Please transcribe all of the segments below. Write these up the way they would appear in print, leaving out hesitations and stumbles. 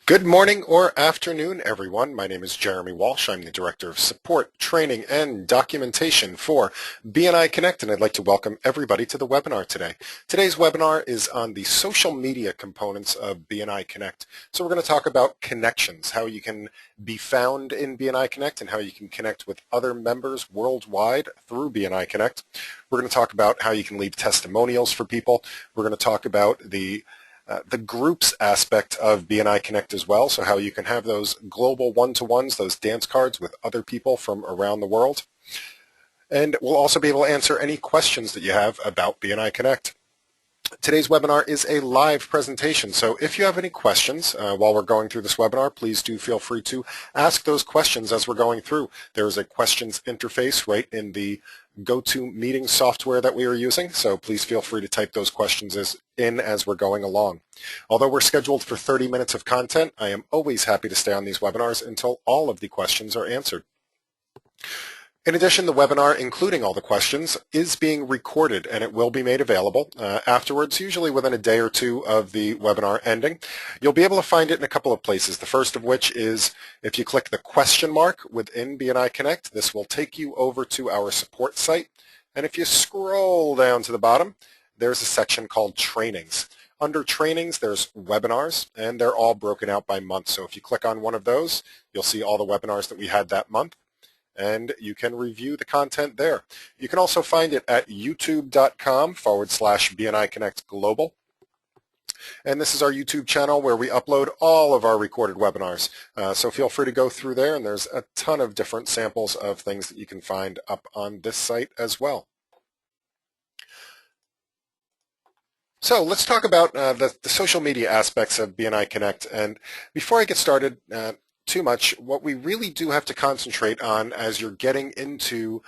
Good morning or afternoon, everyone. My name is Jeremy Walsh. I'm the Director of Support, Training, and Documentation for BNI Connect, and I'd like to welcome everybody to the webinar today. Today's webinar is on the social media components of BNI Connect. So we're going to talk about connections, how you can be found in BNI Connect and how you can connect with other members worldwide through BNI Connect. We're going to talk about how you can leave testimonials for people. We're going to talk about the groups aspect of BNI Connect as well, so how you can have those global one-to-ones, those dance cards with other people from around the world. And we'll also be able to answer any questions that you have about BNI Connect. Today's webinar is a live presentation, so if you have any questions while we're going through this webinar, please do feel free to ask those questions as we're going through. There is a questions interface right in the GoToMeeting software that we are using, so please feel free to type those questions in as we're going along. Although we're scheduled for 30 minutes of content, I am always happy to stay on these webinars until all of the questions are answered. In addition, the webinar, including all the questions, is being recorded and it will be made available afterwards, usually within a day or two of the webinar ending. You'll be able to find it in a couple of places, the first of which is if you click the question mark within BNI Connect, this will take you over to our support site. And if you scroll down to the bottom, there's a section called Trainings. Under Trainings, there's Webinars, and they're all broken out by month. So if you click on one of those, you'll see all the webinars that we had that month, and you can review the content there. You can also find it at youtube.com/BNI Connect Global. And this is our YouTube channel where we upload all of our recorded webinars. So feel free to go through there, and there's a ton of different samples of things that you can find up on this site as well. So let's talk about the social media aspects of BNI Connect. And before I get started too much, what we really do have to concentrate on as you're getting into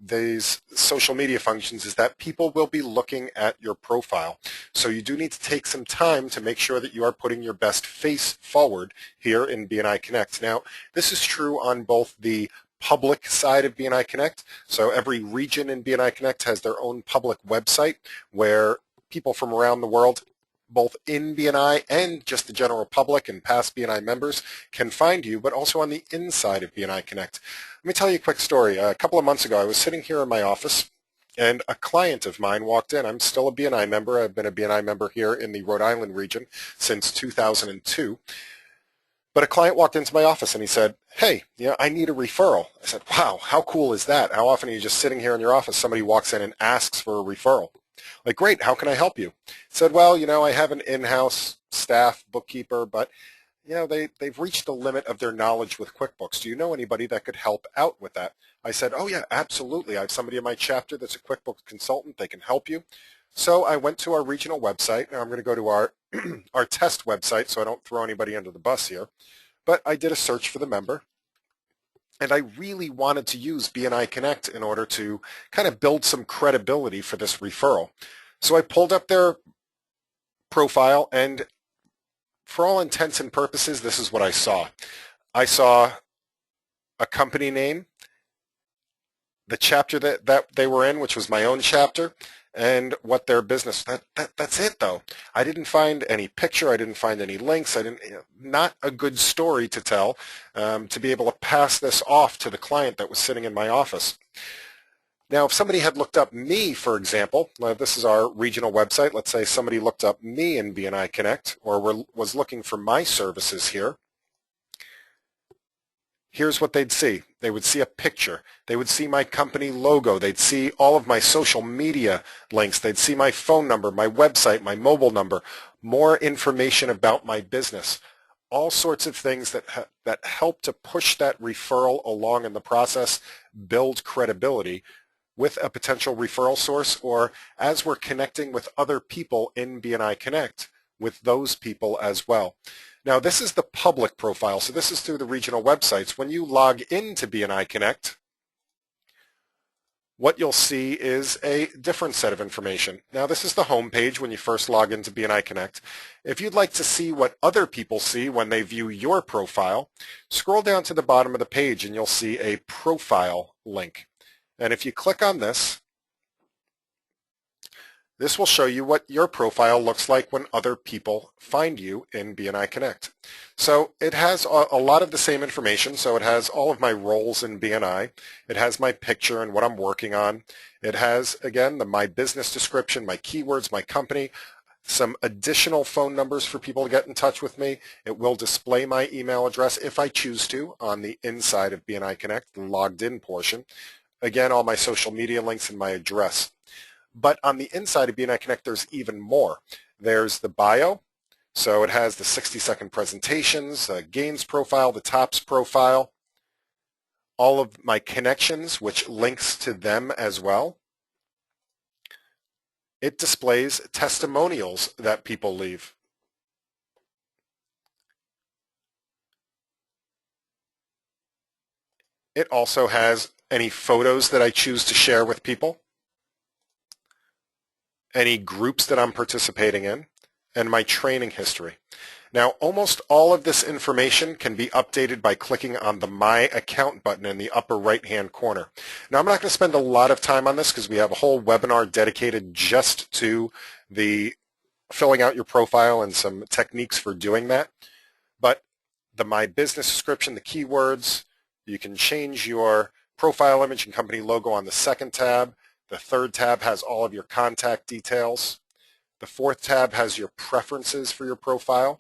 these social media functions is that people will be looking at your profile. So you do need to take some time to make sure that you are putting your best face forward here in BNI Connect. Now, this is true on both the public side of BNI Connect. So every region in BNI Connect has their own public website where people from around the world, both in BNI and just the general public and past BNI members, can find you, but also on the inside of BNI Connect. Let me tell you a quick story. A couple of months ago, I was sitting here in my office, and a client of mine walked in. I'm still a BNI member. I've been a BNI member here in the Rhode Island region since 2002. But a client walked into my office and he said, "Hey, I need a referral." I said, "Wow, how cool is that? How often are you just sitting here in your office, somebody walks in and asks for a referral?" Like, "Great, how can I help you?" He said, "Well, I have an in-house staff bookkeeper, but they've reached the limit of their knowledge with QuickBooks. Do you know anybody that could help out with that?" I said, "Oh yeah, absolutely. I have somebody in my chapter that's a QuickBooks consultant. They can help you." So I went to our regional website. Now I'm going to go to our our test website so I don't throw anybody under the bus here. But I did a search for the member, and I really wanted to use BNI Connect in order to kind of build some credibility for this referral. So I pulled up their profile, and for all intents and purposes, this is what I saw. I saw a company name, the chapter that they were in, which was my own chapter, and what their business. That's it, though. I didn't find any picture. I didn't find any links. Not a good story to tell to be able to pass this off to the client that was sitting in my office. Now, if somebody had looked up me, for example, this is our regional website. Let's say somebody looked up me in BNI Connect or was looking for my services here. Here's what they'd see. They would see a picture. They would see my company logo. They'd see all of my social media links. They'd see my phone number, my website, my mobile number, more information about my business, all sorts of things that help to push that referral along in the process, build credibility with a potential referral source, or as we're connecting with other people in BNI Connect, with those people as well. Now, this is the public profile, so this is through the regional websites. When you log into BNI Connect, what you'll see is a different set of information. Now, this is the home page when you first log into BNI Connect. If you'd like to see what other people see when they view your profile, scroll down to the bottom of the page and you'll see a profile link. And if you click on this, This will show you what your profile looks like when other people find you in BNI Connect. So it has a lot of the same information. So it has all of my roles in BNI. It has my picture and what I'm working on. It has, again, my business description, my keywords, my company, some additional phone numbers for people to get in touch with me. It will display my email address if I choose to on the inside of BNI Connect, the logged in portion. Again, all my social media links and my address. But on the inside of BNI Connect, there's even more. There's the bio. So it has the 60-second presentations, gains profile, the tops profile, all of my connections, which links to them as well. It displays testimonials that people leave. It also has any photos that I choose to share with people, any groups that I'm participating in, and my training history. Now, almost all of this information can be updated by clicking on the My Account button in the upper right-hand corner. Now, I'm not going to spend a lot of time on this because we have a whole webinar dedicated just to the filling out your profile and some techniques for doing that. But the My Business description, the keywords, you can change your profile image and company logo on the second tab. The third tab has all of your contact details. The fourth tab has your preferences for your profile.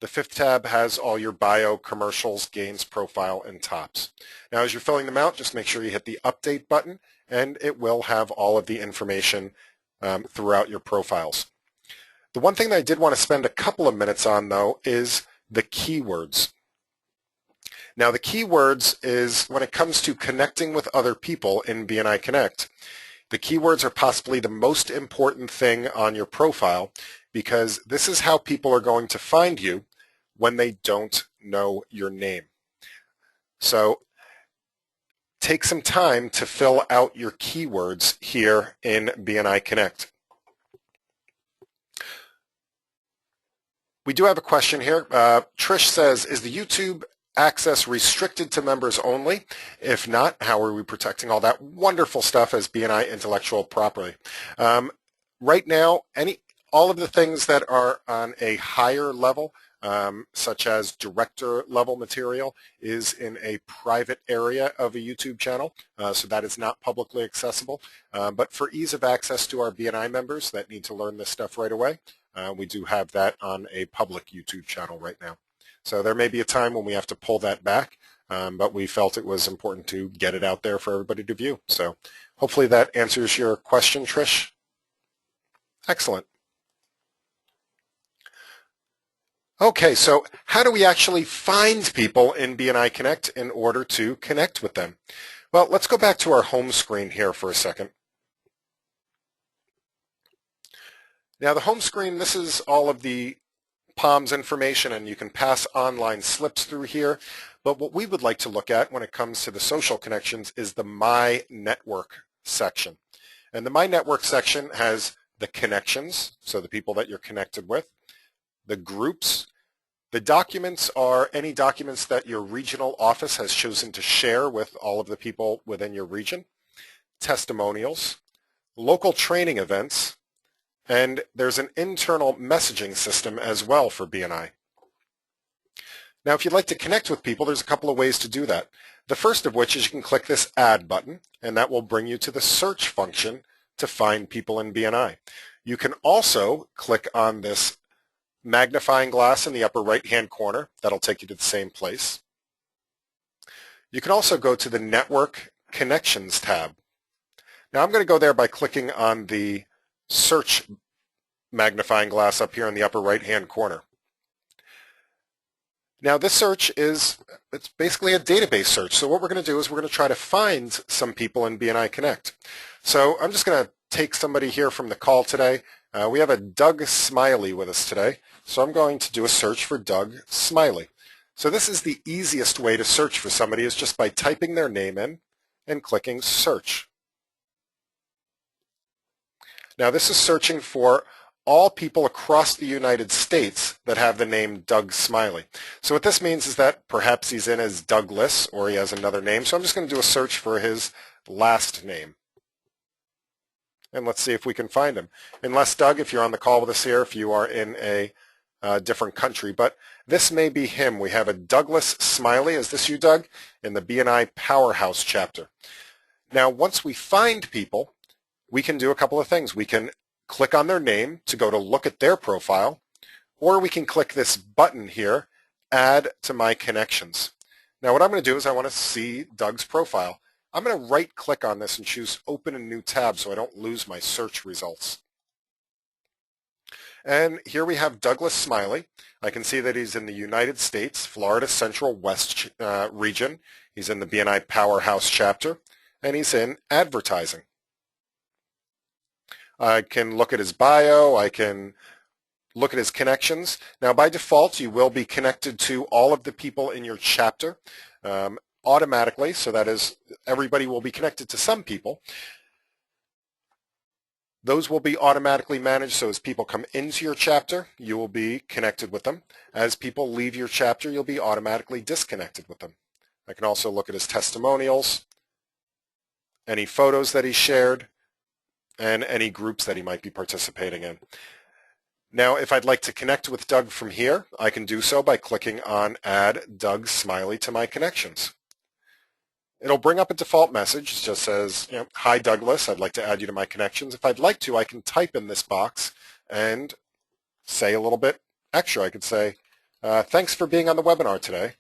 The fifth tab has all your bio, commercials, gains, profile, and tops. Now, as you're filling them out, just make sure you hit the update button, and it will have all of the information throughout your profiles. The one thing that I did want to spend a couple of minutes on, though, is the keywords. Now, the keywords is when it comes to connecting with other people in BNI Connect, the keywords are possibly the most important thing on your profile because this is how people are going to find you when they don't know your name. So take some time to fill out your keywords here in BNI Connect. We do have a question here. Trish says, is the YouTube access restricted to members only? If not, how are we protecting all that wonderful stuff as BNI intellectual property? Right now, all of the things that are on a higher level, such as director level material, is in a private area of a YouTube channel, so that is not publicly accessible. But for ease of access to our BNI members that need to learn this stuff right away, we do have that on a public YouTube channel right now. So there may be a time when we have to pull that back, but we felt it was important to get it out there for everybody to view. So hopefully that answers your question, Trish. Excellent. Okay, so how do we actually find people in BNI Connect in order to connect with them? Well, let's go back to our home screen here for a second. Now the home screen, this is all of the POMS information, and you can pass online slips through here. But what we would like to look at when it comes to the social connections is the My Network section. And the My Network section has the connections, so the people that you're connected with, the groups. The documents are any documents that your regional office has chosen to share with all of the people within your region, testimonials, local training events, and there's an internal messaging system as well for BNI. Now, if you'd like to connect with people, there's a couple of ways to do that. The first of which is you can click this Add button, and that will bring you to the search function to find people in BNI. You can also click on this magnifying glass in the upper right-hand corner. That'll take you to the same place. You can also go to the Network Connections tab. Now, I'm going to go there by clicking on the search magnifying glass up here in the upper right-hand corner. Now, this search it's basically a database search. So what we're going to do is we're going to try to find some people in BNI Connect. So I'm just going to take somebody here from the call today. We have a Doug Smiley with us today. So I'm going to do a search for Doug Smiley. So this is the easiest way to search for somebody, is just by typing their name in and clicking search. Now this is searching for all people across the United States that have the name Doug Smiley. So what this means is that perhaps he's in as Douglas or he has another name. So I'm just going to do a search for his last name. And let's see if we can find him. Unless, Doug, if you're on the call with us here, if you are in a different country. But this may be him. We have a Douglas Smiley. Is this you, Doug? In the BNI Powerhouse chapter. Now, once we find people, we can do a couple of things. We can click on their name to go to look at their profile, or we can click this button here, Add to My Connections. Now, what I'm going to do is I want to see Doug's profile. I'm going to right-click on this and choose Open a New Tab so I don't lose my search results. And here we have Douglas Smiley. I can see that he's in the United States, Florida Central West region. He's in the BNI Powerhouse chapter, and he's in advertising. I can look at his bio. I can look at his connections. Now, by default, you will be connected to all of the people in your chapter automatically, so that is, everybody will be connected to some people. Those will be automatically managed, so as people come into your chapter, you will be connected with them. As people leave your chapter, you'll be automatically disconnected with them. I can also look at his testimonials, any photos that he shared, and any groups that he might be participating in. Now, if I'd like to connect with Doug from here, I can do so by clicking on Add Doug Smiley to My Connections. It'll bring up a default message. It just says, Hi Douglas, I'd like to add you to my connections. If I'd like to, I can type in this box and say a little bit extra. I could say, thanks for being on the webinar today.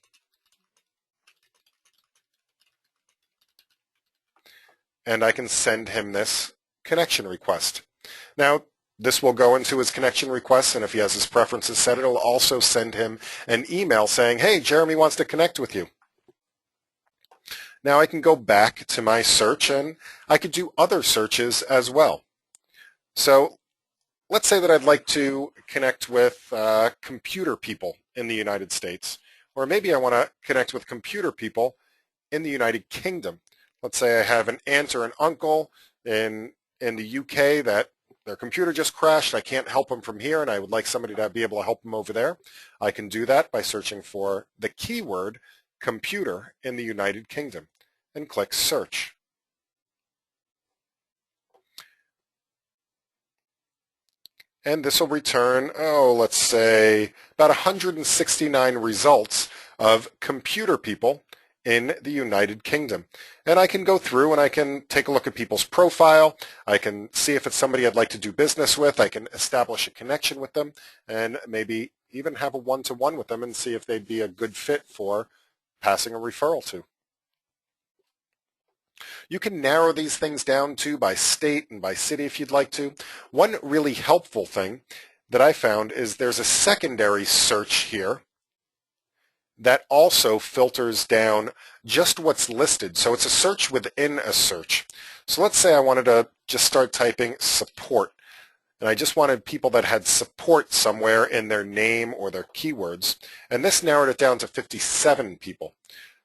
And I can send him this connection request. Now, this will go into his connection request, and if he has his preferences set, it'll also send him an email saying, hey, Jeremy wants to connect with you. Now I can go back to my search, and I could do other searches as well. So let's say that I'd like to connect with computer people in the United States, or maybe I want to connect with computer people in the United Kingdom. Let's say I have an aunt or an uncle in the UK that their computer just crashed. I can't help them from here, and I would like somebody to be able to help them over there. I can do that by searching for the keyword computer in the United Kingdom and click search. And this will return, let's say about 169 results of computer people in the United Kingdom. And I can go through and I can take a look at people's profile. I can see if it's somebody I'd like to do business with. I can establish a connection with them and maybe even have a one-to-one with them and see if they'd be a good fit for passing a referral to. You can narrow these things down too by state and by city if you'd like to. One really helpful thing that I found is there's a secondary search here that also filters down just what's listed. So it's a search within a search. So let's say I wanted to just start typing support, and I just wanted people that had support somewhere in their name or their keywords. And this narrowed it down to 57 people.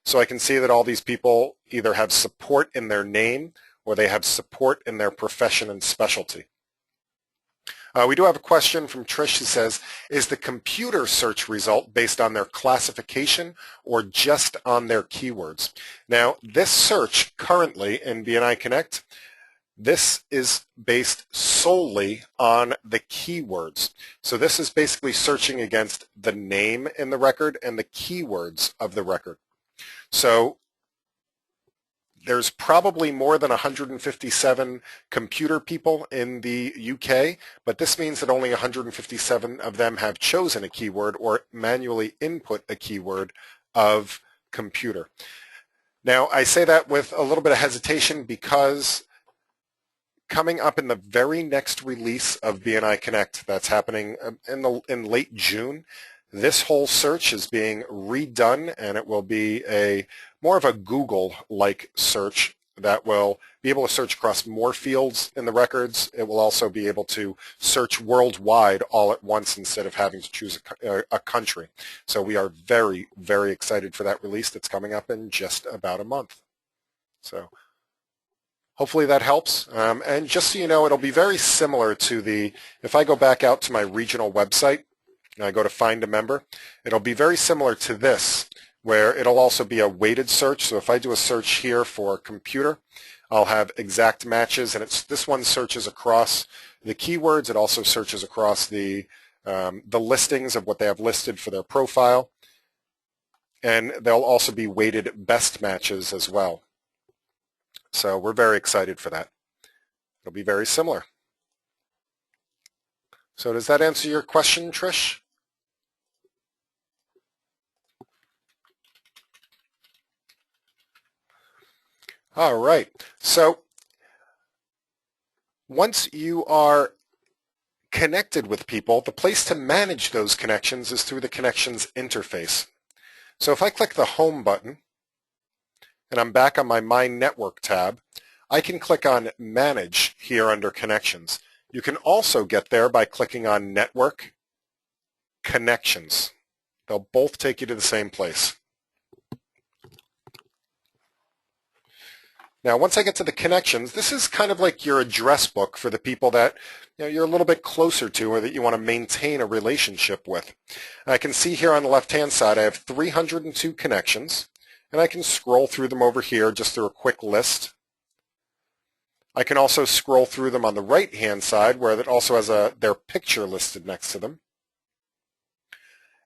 So I can see that all these people either have support in their name or they have support in their profession and specialty. We do have a question from Trish who says, is the computer search result based on their classification or just on their keywords? Now, this search currently in BNI Connect, this is based solely on the keywords. So this is basically searching against the name in the record and the keywords of the record. So there's probably more than 157 computer people in the UK, but this means that only 157 of them have chosen a keyword or manually input a keyword of computer. Now, I say that with a little bit of hesitation because coming up in the very next release of BNI Connect that's happening in late June, this whole search is being redone, and it will be more of a Google-like search that will be able to search across more fields in the records. It will also be able to search worldwide all at once instead of having to choose a country. So we are very, very excited for that release that's coming up in just about a month. So hopefully that helps. And just so you know, it'll be very similar to if I go back out to my regional website, and I go to find a member, it'll be very similar to this, where it'll also be a weighted search. So if I do a search here for computer, I'll have exact matches, and this one searches across the keywords. It also searches across the listings of what they have listed for their profile. And there'll also be weighted best matches as well. So we're very excited for that. It'll be very similar. So does that answer your question, Trish? All right. So once you are connected with people, the place to manage those connections is through the Connections interface. So if I click the Home button, and I'm back on my Network tab, I can click on Manage here under Connections. You can also get there by clicking on Network, Connections. They'll both take you to the same place. Now, once I get to the connections, this is kind of like your address book for the people that you're a little bit closer to or that you want to maintain a relationship with. I can see here on the left-hand side I have 302 connections, and I can scroll through them over here just through a quick list. I can also scroll through them on the right-hand side where it also has their picture listed next to them.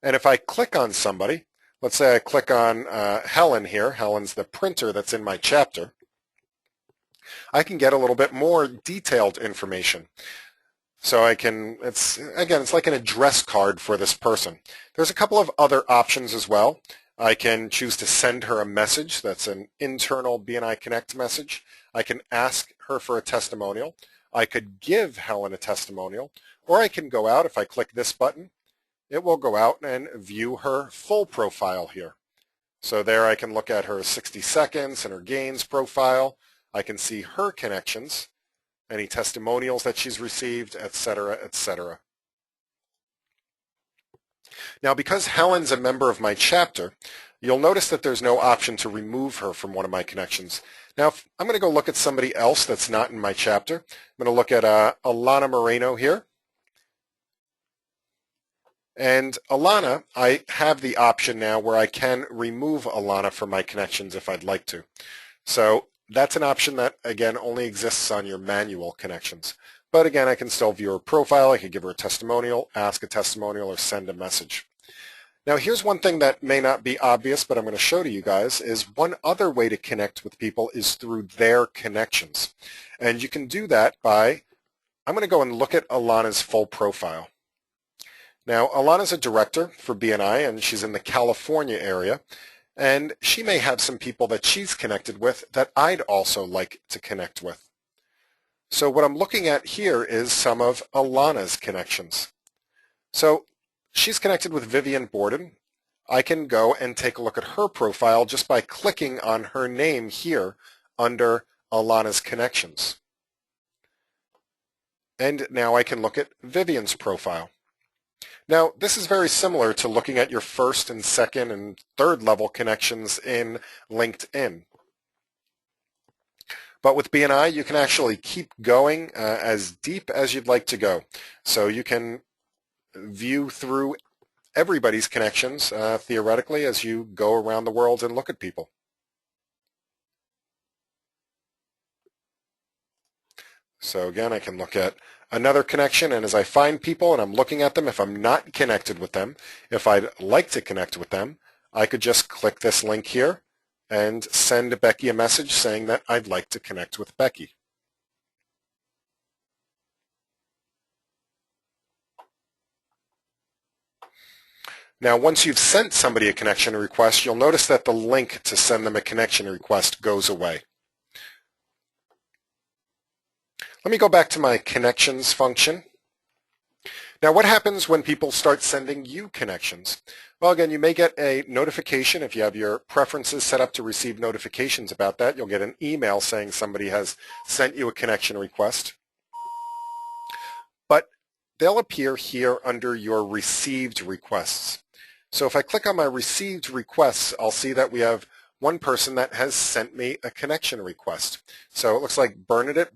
And if I click on somebody, let's say I click on Helen here. Helen's the printer that's in my chapter. I can get a little bit more detailed information. So I can, it's like an address card for this person. There's a couple of other options as well. I can choose to send her a message that's an internal BNI Connect message. I can ask her for a testimonial. I could give Helen a testimonial, or I can go out. If I click this button, it will go out and view her full profile here. So there I can look at her 60 seconds and her gains profile. I can see her connections, any testimonials that she's received, etc., etc. Now, because Helen's a member of my chapter, you'll notice that there's no option to remove her from one of my connections. Now, if I'm going to go look at somebody else that's not in my chapter. I'm going to look at Alana Moreno here. And Alana, I have the option now where I can remove Alana from my connections if I'd like to. So that's an option that, again, only exists on your manual connections. But again, I can still view her profile. I can give her a testimonial, ask a testimonial, or send a message. Now, here's one thing that may not be obvious, but I'm going to show to you guys, is one other way to connect with people is through their connections. And you can do that by, I'm going to go and look at Alana's full profile. Now, Alana's a director for BNI, and she's in the California area. And she may have some people that she's connected with that I'd also like to connect with. So what I'm looking at here is some of Alana's connections. So she's connected with Vivian Borden. I can go and take a look at her profile just by clicking on her name here under Alana's connections. And now I can look at Vivian's profile. Now, this is very similar to looking at your first and second and third level connections in LinkedIn. But with BNI, you can actually keep going as deep as you'd like to go. So you can view through everybody's connections, theoretically, as you go around the world and look at people. So again, I can look at another connection, and as I find people and I'm looking at them, if I'm not connected with them, if I'd like to connect with them, I could just click this link here and send Becky a message saying that I'd like to connect with Becky. Now, once you've sent somebody a connection request, you'll notice that the link to send them a connection request goes away. Let me go back to my connections function. Now, what happens when people start sending you connections? Well, again, you may get a notification. If you have your preferences set up to receive notifications about that, you'll get an email saying somebody has sent you a connection request. But they'll appear here under your received requests. So if I click on my received requests, I'll see that we have one person that has sent me a connection request. So it looks like Bernadette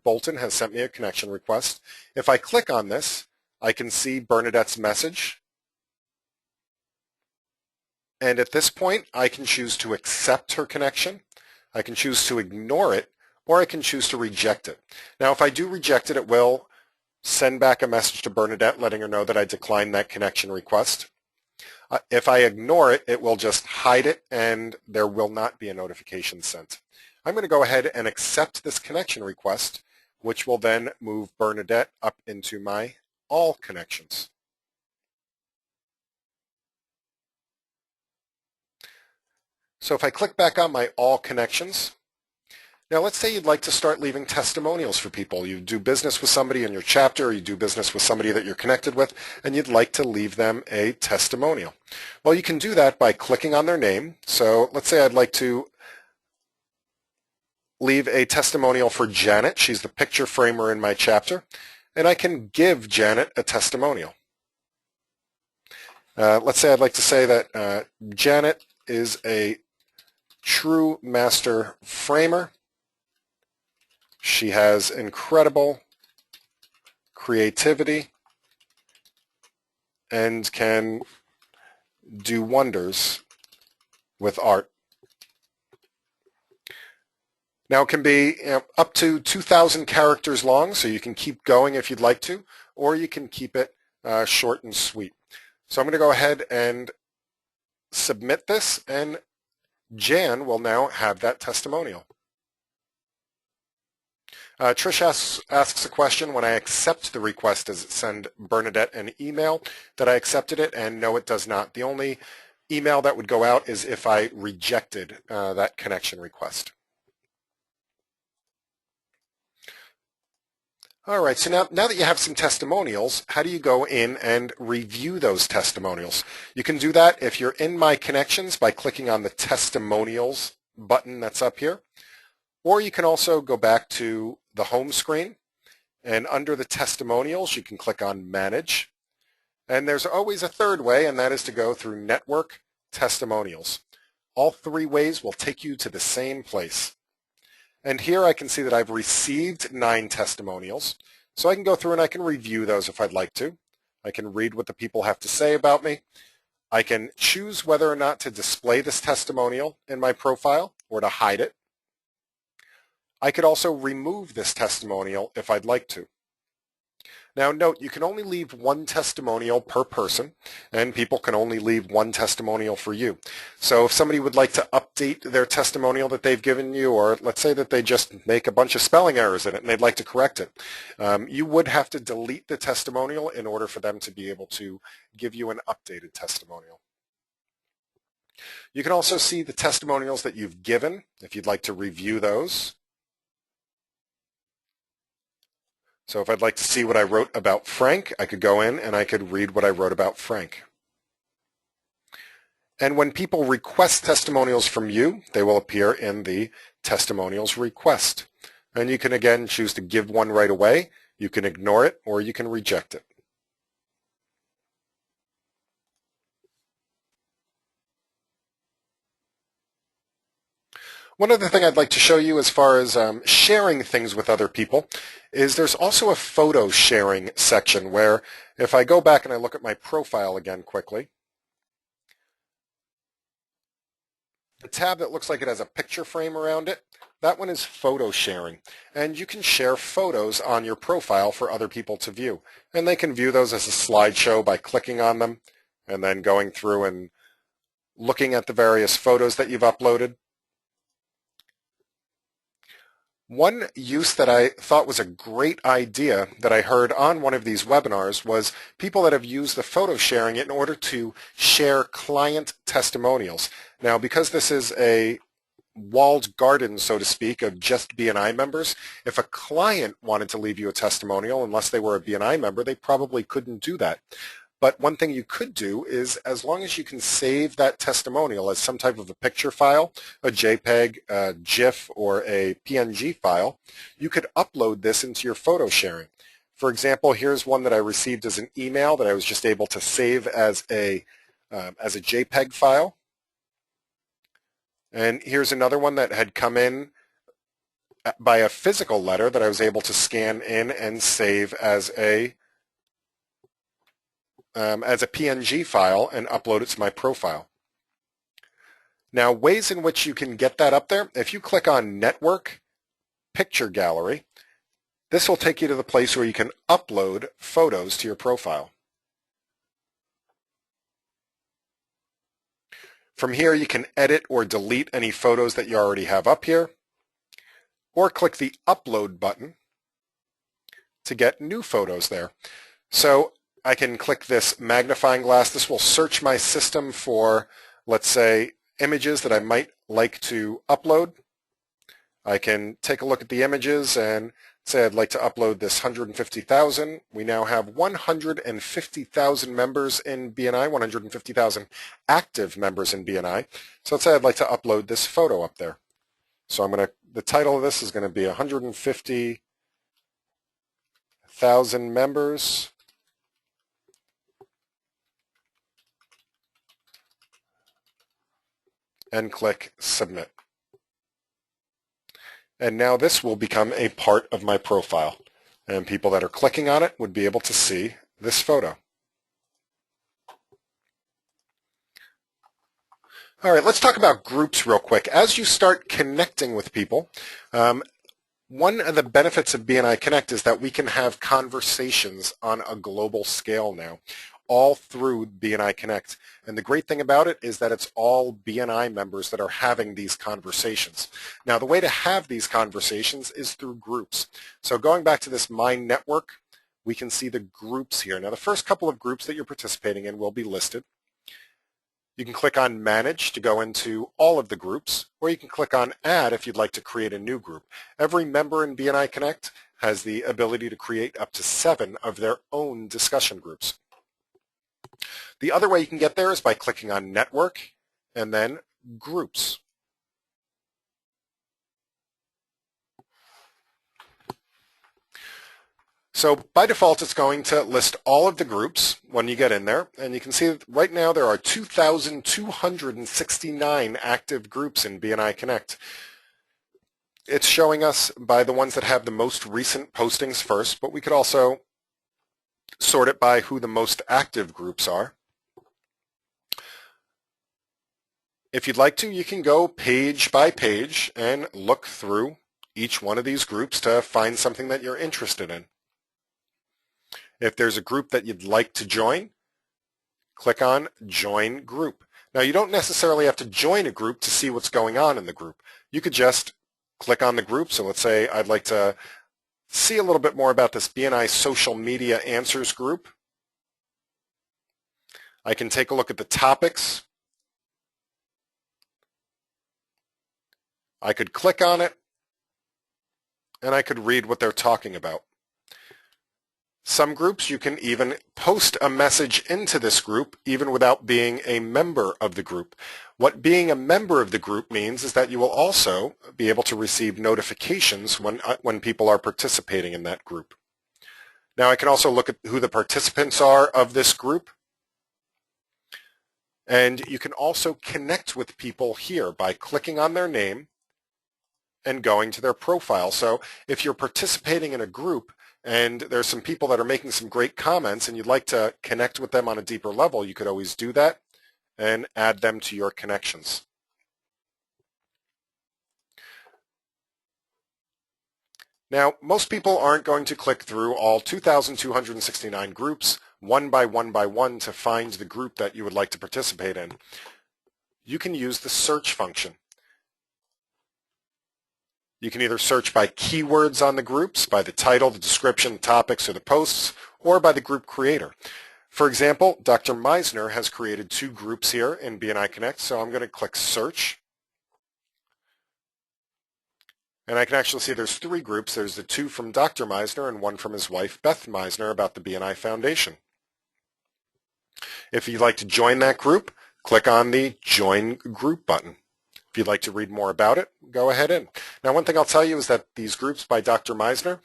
Bolton has sent me a connection request. If I click on this, I can see Bernadette's message. And at this point, I can choose to accept her connection. I can choose to ignore it, or I can choose to reject it. Now, if I do reject it, it will send back a message to Bernadette letting her know that I declined that connection request. If I ignore it, it will just hide it and there will not be a notification sent. I'm going to go ahead and accept this connection request, which will then move Bernadette up into my all connections. So if I click back on my all connections, now let's say you'd like to start leaving testimonials for people. You do business with somebody in your chapter, or you do business with somebody that you're connected with, and you'd like to leave them a testimonial. Well, you can do that by clicking on their name. So let's say I'd like to leave a testimonial for Janet. She's the picture framer in my chapter, and I can give Janet a testimonial. Let's say I'd like to say that Janet is a true master framer. She has incredible creativity and can do wonders with art. Now it can be up to 2,000 characters long, so you can keep going if you'd like to, or you can keep it short and sweet. So I'm going to go ahead and submit this, and Jan will now have that testimonial. Trish asks a question: when I accept the request, does it send Bernadette an email that I accepted it? And no, it does not. The only email that would go out is if I rejected that connection request. All right, so now that you have some testimonials, how do you go in and review those testimonials? You can do that if you're in My Connections by clicking on the Testimonials button that's up here. Or you can also go back to the home screen, and under the Testimonials, you can click on Manage. And there's always a third way, and that is to go through Network Testimonials. All three ways will take you to the same place. And here I can see that I've received 9 testimonials. So I can go through and I can review those if I'd like to. I can read what the people have to say about me. I can choose whether or not to display this testimonial in my profile or to hide it. I could also remove this testimonial if I'd like to. Now note, you can only leave one testimonial per person, and people can only leave one testimonial for you. So if somebody would like to update their testimonial that they've given you, or let's say that they just make a bunch of spelling errors in it and they'd like to correct it, you would have to delete the testimonial in order for them to be able to give you an updated testimonial. You can also see the testimonials that you've given if you'd like to review those. So if I'd like to see what I wrote about Frank, I could go in and I could read what I wrote about Frank. And when people request testimonials from you, they will appear in the testimonials request. And you can again choose to give one right away, you can ignore it, or you can reject it. One other thing I'd like to show you as far as sharing things with other people is there's also a photo sharing section where if I go back and I look at my profile again quickly, the tab that looks like it has a picture frame around it, that one is photo sharing. And you can share photos on your profile for other people to view. And they can view those as a slideshow by clicking on them and then going through and looking at the various photos that you've uploaded. One use that I thought was a great idea that I heard on one of these webinars was people that have used the photo sharing in order to share client testimonials. Now, because this is a walled garden, so to speak, of just BNI members, if a client wanted to leave you a testimonial, unless they were a BNI member, they probably couldn't do that. But one thing you could do is, as long as you can save that testimonial as some type of a picture file, a JPEG, a GIF, or a PNG file, you could upload this into your photo sharing. For example, here's one that I received as an email that I was just able to save as a JPEG file. And here's another one that had come in by a physical letter that I was able to scan in and save as a PNG file and upload it to my profile. Now, ways in which you can get that up there, if you click on Network, Picture Gallery, this will take you to the place where you can upload photos to your profile. From here, you can edit or delete any photos that you already have up here, or click the Upload button to get new photos there. So I can click this magnifying glass. This will search my system for, let's say, images that I might like to upload. I can take a look at the images and say I'd like to upload this 150,000. We now have 150,000 members in BNI, 150,000 active members in BNI. So let's say I'd like to upload this photo up there. So the title of this is going to be 150,000 members and click Submit. And now this will become a part of my profile. And people that are clicking on it would be able to see this photo. All right, let's talk about groups real quick. As you start connecting with people, one of the benefits of BNI Connect is that we can have conversations on a global scale now, all through BNI Connect. And the great thing about it is that it's all BNI members that are having these conversations. Now, the way to have these conversations is through groups. So going back to this My Network, we can see the groups here. Now, the first couple of groups that you're participating in will be listed. You can click on Manage to go into all of the groups, or you can click on Add if you'd like to create a new group. Every member in BNI Connect has the ability to create up to 7 of their own discussion groups. The other way you can get there is by clicking on Network and then Groups. So by default, it's going to list all of the groups when you get in there. And you can see that right now there are 2,269 active groups in BNI Connect. It's showing us by the ones that have the most recent postings first, but we could also sort it by who the most active groups are. If you'd like to, you can go page by page and look through each one of these groups to find something that you're interested in. If there's a group that you'd like to join, click on Join Group. Now, you don't necessarily have to join a group to see what's going on in the group. You could just click on the group. So let's say I'd like to see a little bit more about this BNI Social Media Answers group. I can take a look at the topics. I could click on it, and I could read what they're talking about. Some groups, you can even post a message into this group even without being a member of the group. What being a member of the group means is that you will also be able to receive notifications when people are participating in that group. Now, I can also look at who the participants are of this group. And you can also connect with people here by clicking on their name and going to their profile. So if you're participating in a group, and there's some people that are making some great comments and you'd like to connect with them on a deeper level, you could always do that and add them to your connections. Now, most people aren't going to click through all 2,269 groups one by one to find the group that you would like to participate in. You can use the search function. You can either search by keywords on the groups, by the title, the description, the topics, or the posts, or by the group creator. For example, Dr. Meisner has created 2 groups here in BNI Connect, so I'm going to click Search. And I can actually see there's 3 groups. There's the 2 from Dr. Meisner and 1 from his wife, Beth Meisner, about the BNI Foundation. If you'd like to join that group, click on the Join Group button. If you'd like to read more about it, go ahead in. Now, one thing I'll tell you is that these groups by Dr. Meisner,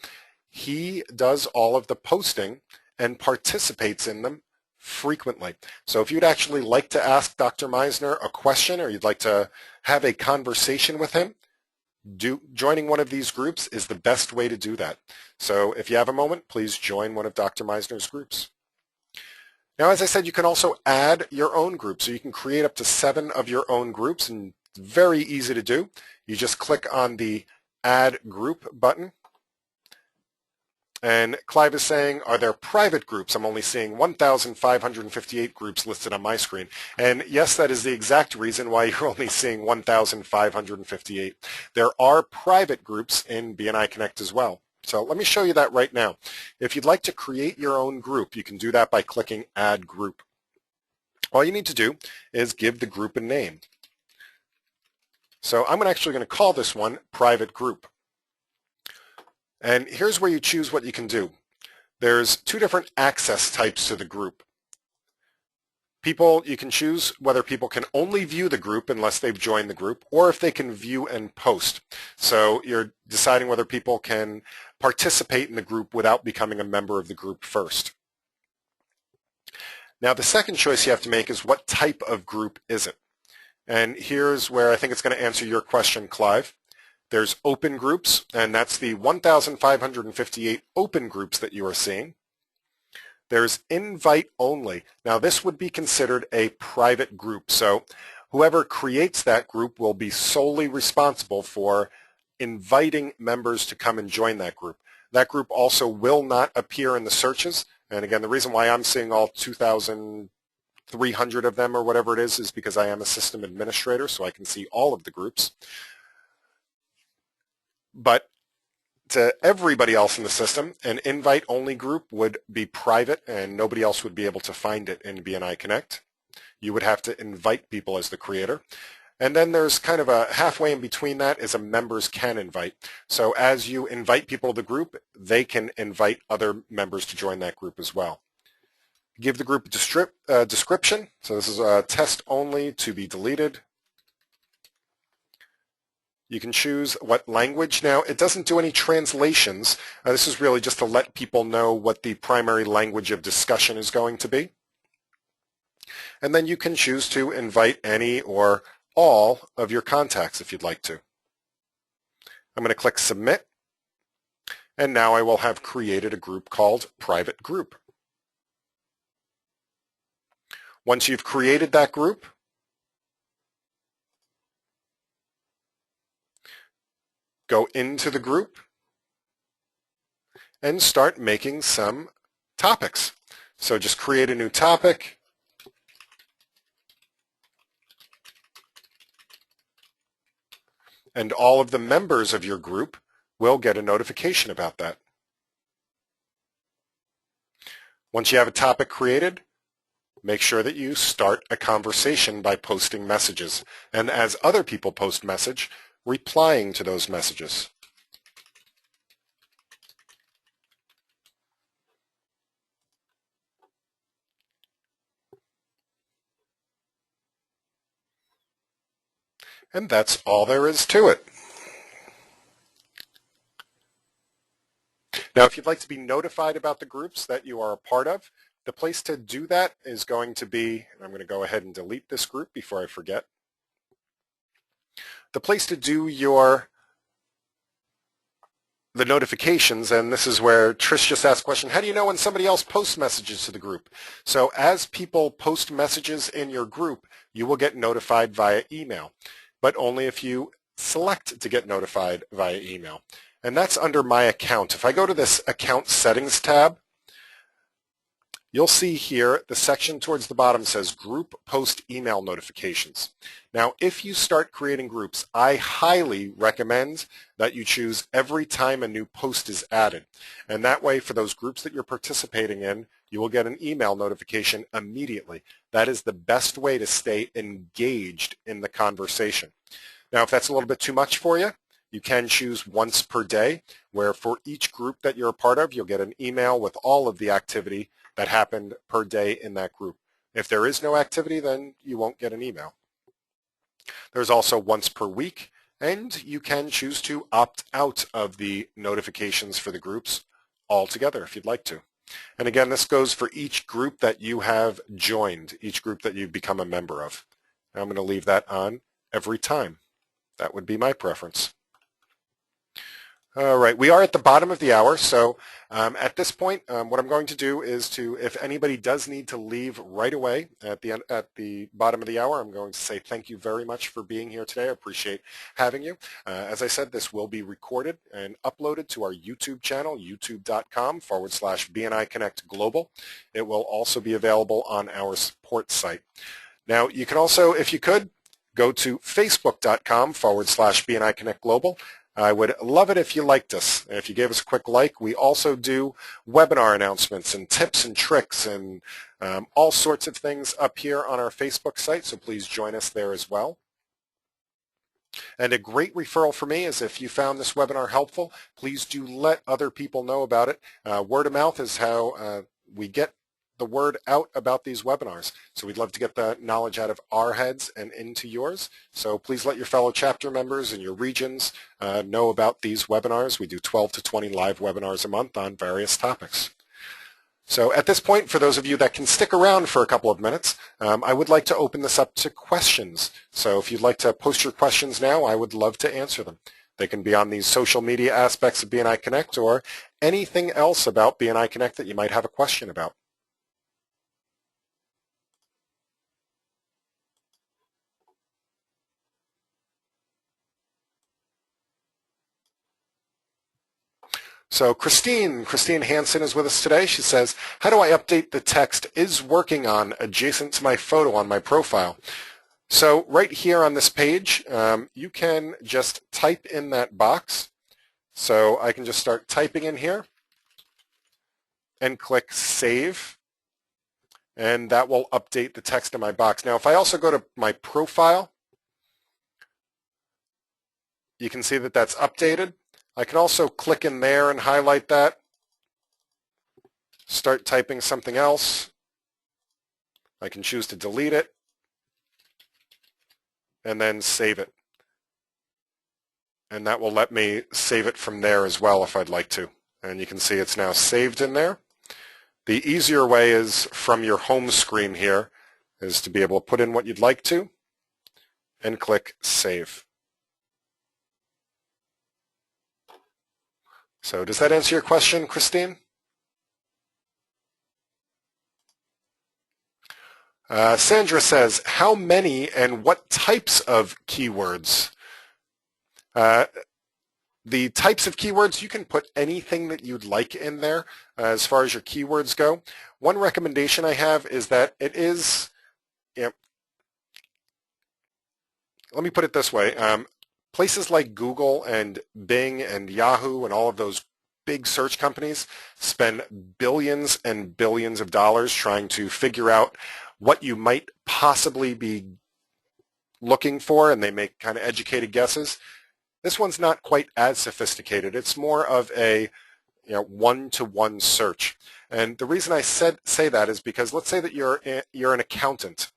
he does all of the posting and participates in them frequently. So if you'd actually like to ask Dr. Meisner a question or you'd like to have a conversation with him, joining one of these groups is the best way to do that. So if you have a moment, please join one of Dr. Meisner's groups. Now, as I said, you can also add your own group. So you can create up to 7 of your own groups and It's very easy to do. You just click on the Add Group button. And Clive is saying, are there private groups? I'm only seeing 1,558 groups listed on my screen. And yes, that is the exact reason why you're only seeing 1,558. There are private groups in BNI Connect as well. So let me show you that right now. If you'd like to create your own group, you can do that by clicking Add Group. All you need to do is give the group a name. So I'm actually going to call this one Private Group. And here's where you choose what you can do. There's two different access types to the group. You can choose whether people can only view the group unless they've joined the group, or if they can view and post. So you're deciding whether people can participate in the group without becoming a member of the group first. Now the second choice you have to make is what type of group is it? And here's where I think it's going to answer your question, Clive. There's open groups, and that's the 1,558 open groups that you are seeing. There's invite only. Now this would be considered a private group, so whoever creates that group will be solely responsible for inviting members to come and join that group. That group also will not appear in the searches, and again, the reason why I'm seeing all 2,300 of them or whatever it is because I am a system administrator, so I can see all of the groups. But to everybody else in the system, an invite-only group would be private and nobody else would be able to find it in BNI Connect. You would have to invite people as the creator. And then there's kind of a halfway in between that is a members can invite. So as you invite people to the group, they can invite other members to join that group as well. Give the group a description. So this is a test only to be deleted. You can choose what language. Now, it doesn't do any translations. This is really just to let people know what the primary language of discussion is going to be. And then you can choose to invite any or all of your contacts if you'd like to. I'm going to click Submit. And now I will have created a group called Private Group. Once you've created that group, go into the group and start making some topics. So just create a new topic. And all of the members of your group will get a notification about that. Once you have a topic created, make sure that you start a conversation by posting messages. And as other people post message, replying to those messages. And that's all there is to it. Now, if you'd like to be notified about the groups that you are a part of, the place to do that is going to be, and I'm going to go ahead and delete this group before I forget. The place to do the notifications, and this is where Trish just asked a question, how do you know when somebody else posts messages to the group? So as people post messages in your group, you will get notified via email, but only if you select to get notified via email. And that's under My Account. If I go to this Account Settings tab, you'll see here the section towards the bottom says Group Post Email Notifications. Now, if you start creating groups, I highly recommend that you choose every time a new post is added. And that way, for those groups that you're participating in, you will get an email notification immediately. That is the best way to stay engaged in the conversation. Now, if that's a little bit too much for you, you can choose once per day, where for each group that you're a part of, you'll get an email with all of the activity that happened per day in that group. If there is no activity, then you won't get an email. There's also once per week, and you can choose to opt out of the notifications for the groups altogether if you'd like to. And again, this goes for each group that you have joined, each group that you've become a member of. Now I'm going to leave that on every time. That would be my preference. All right, we are at the bottom of the hour, so at this point, what I'm going to do is if anybody does need to leave right away at the bottom of the hour, I'm going to say thank you very much for being here today. I appreciate having you. As I said, this will be recorded and uploaded to our YouTube channel, youtube.com/BNI Connect Global. It will also be available on our support site. Now, you can also, if you could, go to facebook.com/BNI Connect Global. I would love it if you liked us. If you gave us a quick like. We also do webinar announcements and tips and tricks and all sorts of things up here on our Facebook site, so please join us there as well. And a great referral for me is if you found this webinar helpful, please do let other people know about it. Word of mouth is how we get the word out about these webinars. So we'd love to get the knowledge out of our heads and into yours. So please let your fellow chapter members in your regions know about these webinars. We do 12 to 20 live webinars a month on various topics. So at this point, for those of you that can stick around for a couple of minutes, I would like to open this up to questions. So if you'd like to post your questions now, I would love to answer them. They can be on these social media aspects of BNI Connect or anything else about BNI Connect that you might have a question about. So Christine Hansen is with us today. She says, how do I update the text is working on adjacent to my photo on my profile? So right here on this page, you can just type in that box. So I can just start typing in here and click Save, and that will update the text in my box. Now, if I also go to my profile, you can see that that's updated. I can also click in there and highlight that, start typing something else. I can choose to delete it and then save it. And that will let me save it from there as well if I'd like to. And you can see it's now saved in there. The easier way is from your home screen here is to be able to put in what you'd like to and click Save. So does that answer your question, Christine? Sandra says, how many and what types of keywords? The types of keywords, you can put anything that you'd like in there as far as your keywords go. One recommendation I have is that it is, let me put it this way. Places like Google and Bing and Yahoo and all of those big search companies spend billions and billions of dollars trying to figure out what you might possibly be looking for, and they make kind of educated guesses. This one's not quite as sophisticated. It's more of a one-to-one search. And the reason I say that is because let's say that you're an accountant.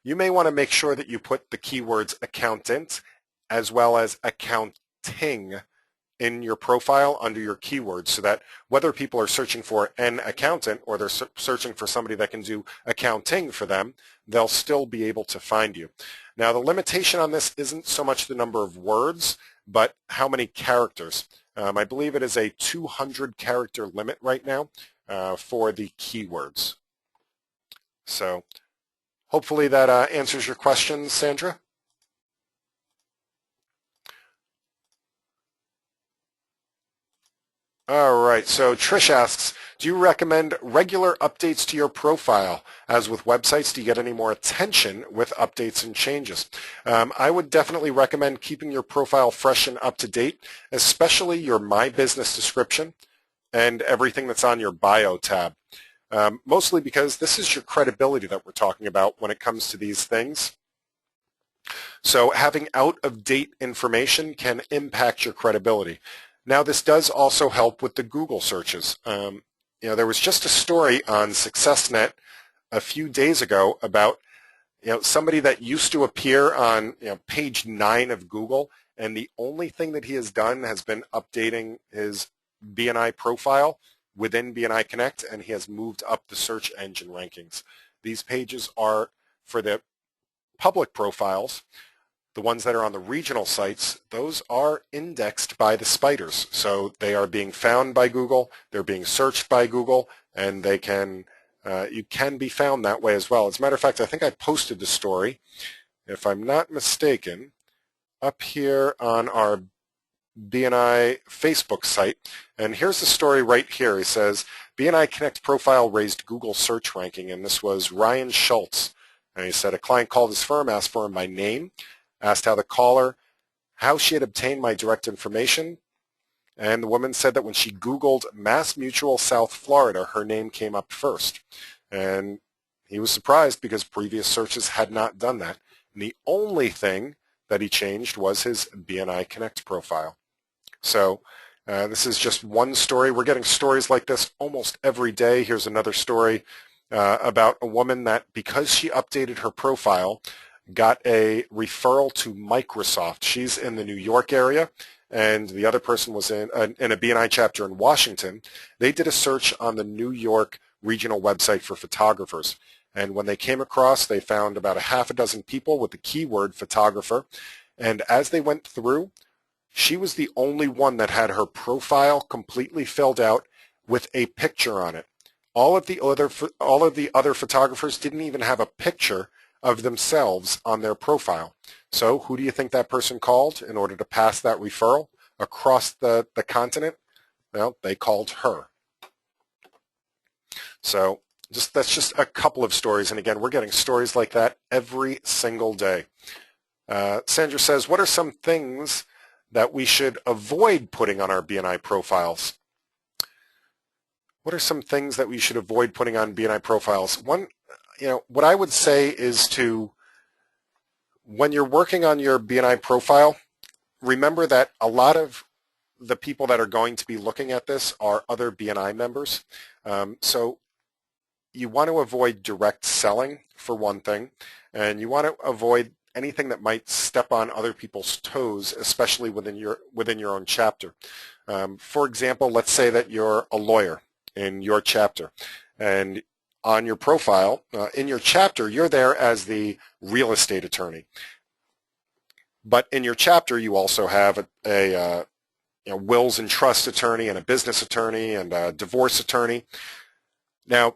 You may want to make sure that you put the keywords accountant as well as accounting in your profile under your keywords so that whether people are searching for an accountant or they're searching for somebody that can do accounting for them, they'll still be able to find you. Now, the limitation on this isn't so much the number of words, but how many characters. I believe it is a 200 character limit right now for the keywords. So hopefully that answers your question, Sandra. All right, so Trish asks, do you recommend regular updates to your profile? As with websites, do you get any more attention with updates and changes? I would definitely recommend keeping your profile fresh and up to date, especially your My Business description and everything that's on your bio tab. Mostly because this is your credibility that we're talking about when it comes to these things. So having out-of-date information can impact your credibility. Now, this does also help with the Google searches. There was just a story on SuccessNet a few days ago about somebody that used to appear on page 9 of Google, and the only thing that he has done has been updating his BNI profile within BNI Connect, and he has moved up the search engine rankings. These pages are for the public profiles. The ones that are on the regional sites, those are indexed by the spiders. So they are being found by Google, they're being searched by Google, and they can you can be found that way as well. As a matter of fact, I think I posted the story, if I'm not mistaken, up here on our BNI Facebook site. And here's the story right here. He says, BNI Connect profile raised Google search ranking, and this was Ryan Schultz. And he said, a client called his firm, asked for him by name, asked how she had obtained my direct information, and the woman said that when she Googled Mass Mutual South Florida, her name came up first. And he was surprised because previous searches had not done that. And the only thing that he changed was his BNI Connect profile. So this is just one story. We're getting stories like this almost every day. Here's another story about a woman that, because she updated her profile, got a referral to Microsoft. She's in the New York area, and the other person was in a BNI chapter in Washington. They did a search on the New York regional website for photographers. And when they came across, they found about a half a dozen people with the keyword photographer. And as they went through, she was the only one that had her profile completely filled out with a picture on it. All of the other photographers didn't even have a picture of themselves on their profile. So who do you think that person called in order to pass that referral across the continent? Well, they called her. So that's just a couple of stories. And again, we're getting stories like that every single day. Sandra says, what are some things that we should avoid putting on our BNI profiles? What are some things that we should avoid putting on BNI profiles? One, what I would say is when you're working on your BNI profile, remember that a lot of the people that are going to be looking at this are other BNI members. So you want to avoid direct selling, for one thing, and you want to avoid anything that might step on other people's toes, especially within your own chapter. For example, let's say that you're a lawyer in your chapter, and on your profile, in your chapter, you're there as the real estate attorney. But in your chapter, you also have a wills and trust attorney and a business attorney and a divorce attorney. Now,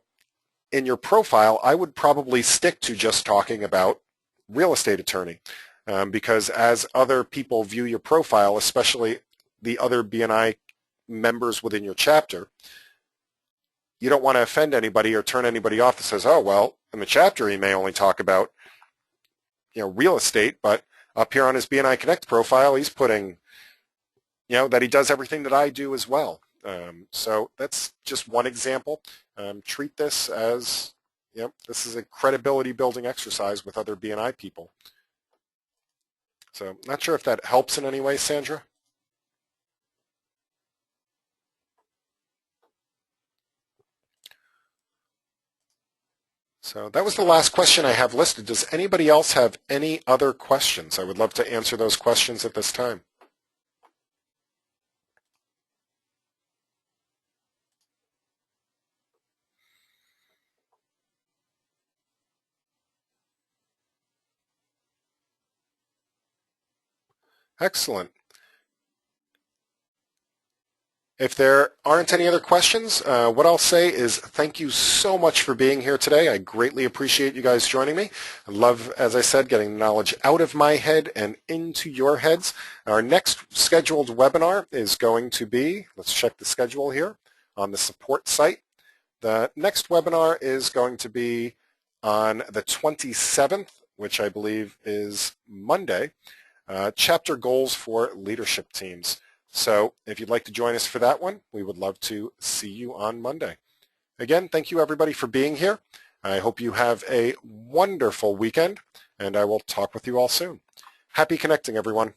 in your profile, I would probably stick to just talking about real estate attorney, because as other people view your profile, especially the other BNI members within your chapter, you don't want to offend anybody or turn anybody off that says, oh, well, in the chapter he may only talk about real estate, but up here on his BNI Connect profile, he's putting that he does everything that I do as well. So that's just one example. Treat this as this is a credibility building exercise with other BNI people. So not sure if that helps in any way, Sandra. So that was the last question I have listed. Does anybody else have any other questions? I would love to answer those questions at this time. Excellent. If there aren't any other questions, what I'll say is thank you so much for being here today. I greatly appreciate you guys joining me. I love, as I said, getting knowledge out of my head and into your heads. Our next scheduled webinar is going to be, let's check the schedule here, on the support site. The next webinar is going to be on the 27th, which I believe is Monday, chapter goals for leadership teams. So if you'd like to join us for that one, we would love to see you on Monday. Again, thank you everybody for being here. I hope you have a wonderful weekend, and I will talk with you all soon. Happy connecting, everyone.